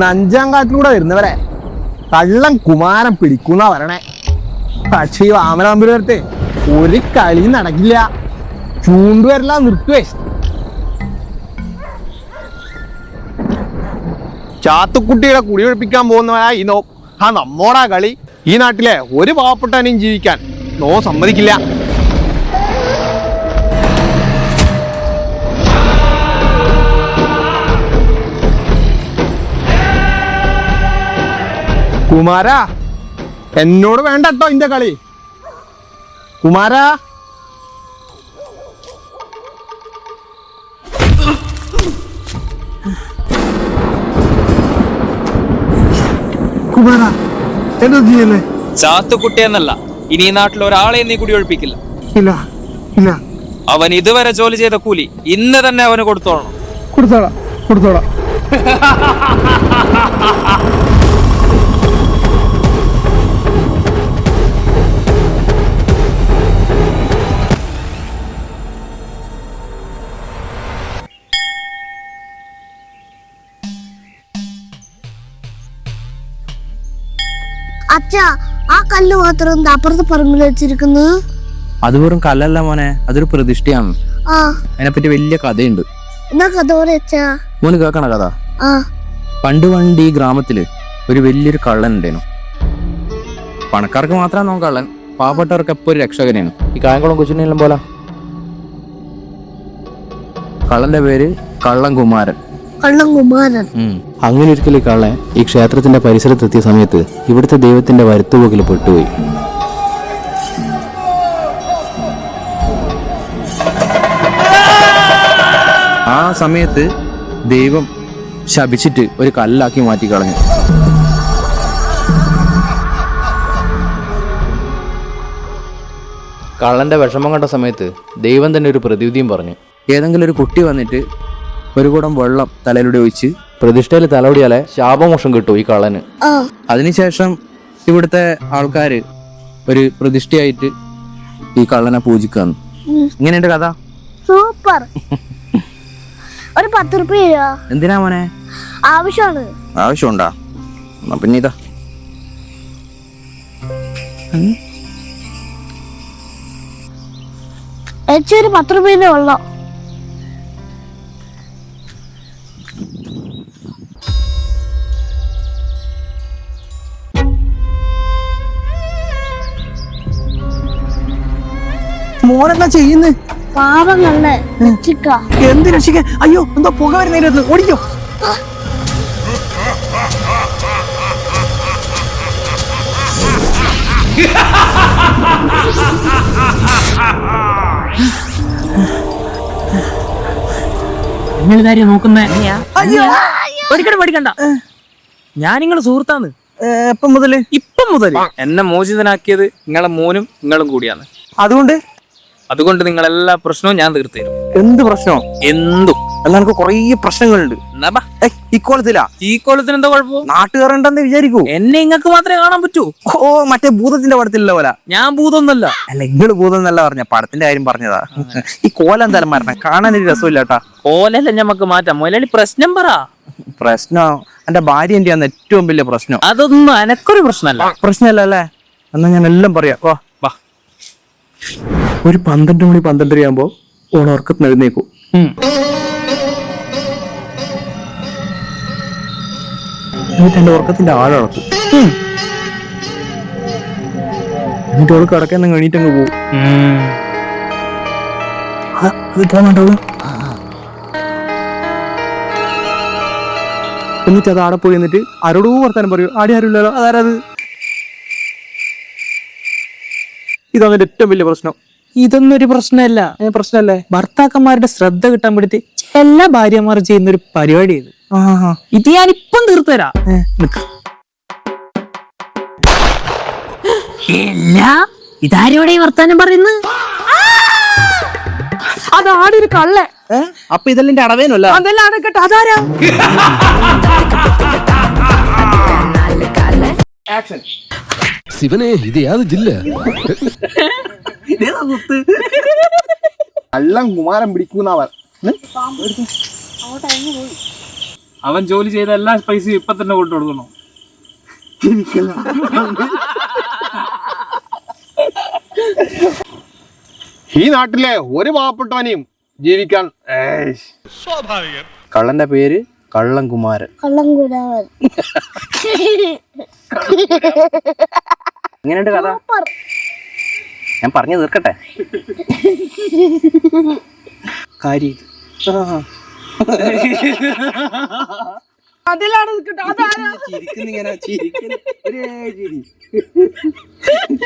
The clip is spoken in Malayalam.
നഞ്ചാം കാട്ടിലൂടെ വരുന്നവരെ കള്ളൻ കുമാരൻ പിടിക്കുന്ന വരണേ. പക്ഷേ ഈ വാമനമ്പുരത്തെ ഒരു കളി നടക്കില്ല. ചൂണ്ടുവരെല്ലാം നിർത്തുവേ. ചാത്തുക്കുട്ടിയുടെ കുടി ഒഴിപ്പിക്കാൻ പോകുന്നവരാ നമ്മോടാ കളി. ഈ നാട്ടിലെ ഒരു പാവപ്പെട്ടവനെയും ജീവിക്കാൻ സമ്മതിക്കില്ല. കുമാരാ, എന്നോട് വേണ്ട കേട്ടോ ഇന്റെ കളി. കുമാരാ, കുമാരാ എന്താ ചെയ്യുന്നേ? ചാത്തുക്കുട്ടിയെന്നല്ല, ഇനി ഈ നാട്ടിൽ ഒരാളെ നീ കുടി ഒഴിപ്പിക്കില്ല. ഇല്ല ഇല്ല. അവൻ ഇതുവരെ ജോലി ചെയ്ത കൂലി ഇന്ന് തന്നെ അവന് കൊടുത്തോളണം. കൊടുത്തോളാം കൊടുത്തോളാം. അച്ഛാ, ആ കല്ല് മാത്രം അപ്പുറത്തെ പറമ്പിൽ വെച്ചിരിക്കുന്നു. അത് വെറും കല്ലല്ല മോനെ, അതൊരു പ്രതിഷ്ഠയാണ്. അതിനെപ്പറ്റി വലിയ കഥയുണ്ട്. എന്നാ കഥ പറയാ മോന് കേൾക്കണ കഥ? പണ്ട് ഈ ഗ്രാമത്തില് ഒരു വലിയൊരു കള്ളൻ ഉണ്ടായിരുന്നു. പണക്കാർക്ക് മാത്രമാണ് കള്ളൻ, പാവപ്പെട്ടവർക്ക് എപ്പോ ഒരു രക്ഷകനാണ്. ഈ കായംകുളം കൊച്ചിനെല്ലാം പോലെ. കള്ളന്റെ പേര് കള്ളൻ കുമാരൻ. അങ്ങനെ ഒരിക്കലും കള്ളൻ ഈ ക്ഷേത്രത്തിന്റെ പരിസരത്തെത്തിയ സമയത്ത് ഇവിടുത്തെ ദൈവത്തിന്റെ വരുത്തുപോക്കിൽ പെട്ടുപോയി. ആ സമയത്ത് ദൈവം ശപിച്ചിട്ട് ഒരു കല്ലാക്കി മാറ്റി കളഞ്ഞു. കള്ളന്റെ വിഷമം കണ്ട സമയത്ത് ദൈവം തന്നെ ഒരു പ്രതിവിധിയും പറഞ്ഞു. ഏതെങ്കിലും ഒരു കുട്ടി വന്നിട്ട് ഒരു കുടം വെള്ളം തലയിലൂടെ ഒഴിച്ച് പ്രതിഷ്ഠയിൽ തലോടിയാലേ ശാപമോഷം കിട്ടും ഈ കള്ളന്. അതിനുശേഷം ഇവിടുത്തെ ആൾക്കാര് ഒരു പ്രതിഷ്ഠയായിട്ട് ഈ കള്ളനെ പൂജിക്കാന്ന്. ഇങ്ങനെയുണ്ട് കഥ. സൂപ്പർ. ഒരു 10 രൂപ എന്തിനാ മോനെ? ആവശ്യമാണ്. ആവശ്യമുണ്ടാ? പിന്നെ ഇതാ. ഒരു 10 രൂപയുടെ വെള്ളം. മോനെന്താ ചെയ്യുന്നേ? പാവങ്ങളെ എന്ത് രക്ഷിക്കാൻ? അയ്യോ, എന്തോ പുക വരുന്നതിന് ഓടിക്കോ. കാര്യം നോക്കുന്നേ പഠിക്കണ്ട. ഞാൻ നിങ്ങളെ സുഹൃത്താന്ന്. എപ്പം മുതല്? ഇപ്പം മുതൽ എന്നെ മോചിതനാക്കിയത് നിങ്ങളെ മോനും നിങ്ങളും കൂടിയാണ്. അതുകൊണ്ട് നിങ്ങളെല്ലാ പ്രശ്നവും ഞാൻ തീർത്തു തരും. എന്ത് പ്രശ്നം? എന്തും. എന്നാ എനിക്ക് കൊറേ പ്രശ്നങ്ങളുണ്ട്. ഈ കോലത്തിന് എന്താ കുഴപ്പം? നാട്ടുകാരുണ്ടെന്ന് വിചാരിക്കൂ. എന്നെ നിങ്ങൾക്ക് മാത്രമേ കാണാൻ പറ്റൂ. ഓ, മറ്റേ ഭൂതത്തിന്റെ പടത്തിലുള്ള പോലെ. ഞാൻ ഭൂതമൊന്നല്ല. അല്ല, നിങ്ങള് ഭൂതം എന്നല്ല പറഞ്ഞ, പടത്തിന്റെ കാര്യം പറഞ്ഞതാ. ഈ കോല എന്തായാലും മാറണം, കാണാനൊരു രസമില്ല കേട്ടാ. കോലല്ല ഞമ്മക്ക് മാറ്റാം. മുതലാളി പ്രശ്നം പറ. പ്രശ്നം എന്റെ ഭാര്യ എന്റെയാണ് ഏറ്റവും വലിയ പ്രശ്നം. അതൊന്നും എനക്കൊരു പ്രശ്നമല്ല. പ്രശ്നമല്ല അല്ലേ? എന്നാ ഞാൻ എല്ലാം പറയാം. വാ. ഒരു 12 മണി 12:30 ആകുമ്പോ ഓണോർക്കത്തിന് എഴുന്നേക്കും. എന്നിട്ട് എന്റെ ഉറക്കത്തിന്റെ ആഴക്കും. എന്നിട്ട് അവള് കിടക്കാൻ എണീറ്റങ്ങ് പോവും. അത് തോന്നണ്ടോ? എന്നിട്ട് അത് ആടെ പോയി എന്നിട്ട് ആരോടോ വർത്താനം പറയൂ. ആടെ ആരുമില്ലല്ലോ, അതാരത്? ഇതാണ് എന്റെ ഏറ്റവും വലിയ പ്രശ്നം. ഇതൊന്നും ഒരു പ്രശ്നമല്ല. പ്രശ്നമല്ലേ? ഭർത്താക്കന്മാരുടെ ശ്രദ്ധ കിട്ടാൻ വേണ്ടി എല്ലാ ഭാര്യമാരും ചെയ്യുന്ന ഒരു പരിപാടി ഇത്. ഇത് ഞാനിപ്പം തീർത്തു തരാം. ഇതാരോടെ വർത്താനം പറയുന്നു? അതാടൊരു കള്ള. അപ്പൊ ഇതെല്ലാം അടവേനല്ല. അതെല്ലാം അടക്കട്ടെ. അതാരാ? ശിവനെ, ഇത് യാത് ജില്ല? കള്ളം കുമാരൻ പിടിക്കുന്നവർ. അവൻ ജോലി ചെയ്ത എല്ലാ പൈസയും ഇപ്പൊ തന്നെ കൊണ്ടു കൊടുക്കണോ? ഈ നാട്ടിലെ ഒരു പാവപ്പെട്ടവനെയും ജീവിക്കാൻ കള്ളന്റെ പേര് കള്ളൻകുമാരൻ. കള്ളം കൂടാവൻ. എങ്ങനെയുണ്ട് കഥ? ഞാൻ പറഞ്ഞു തീർക്കട്ടെ. കാര്യം അതിലാണ് ചിരിക്കുന്ന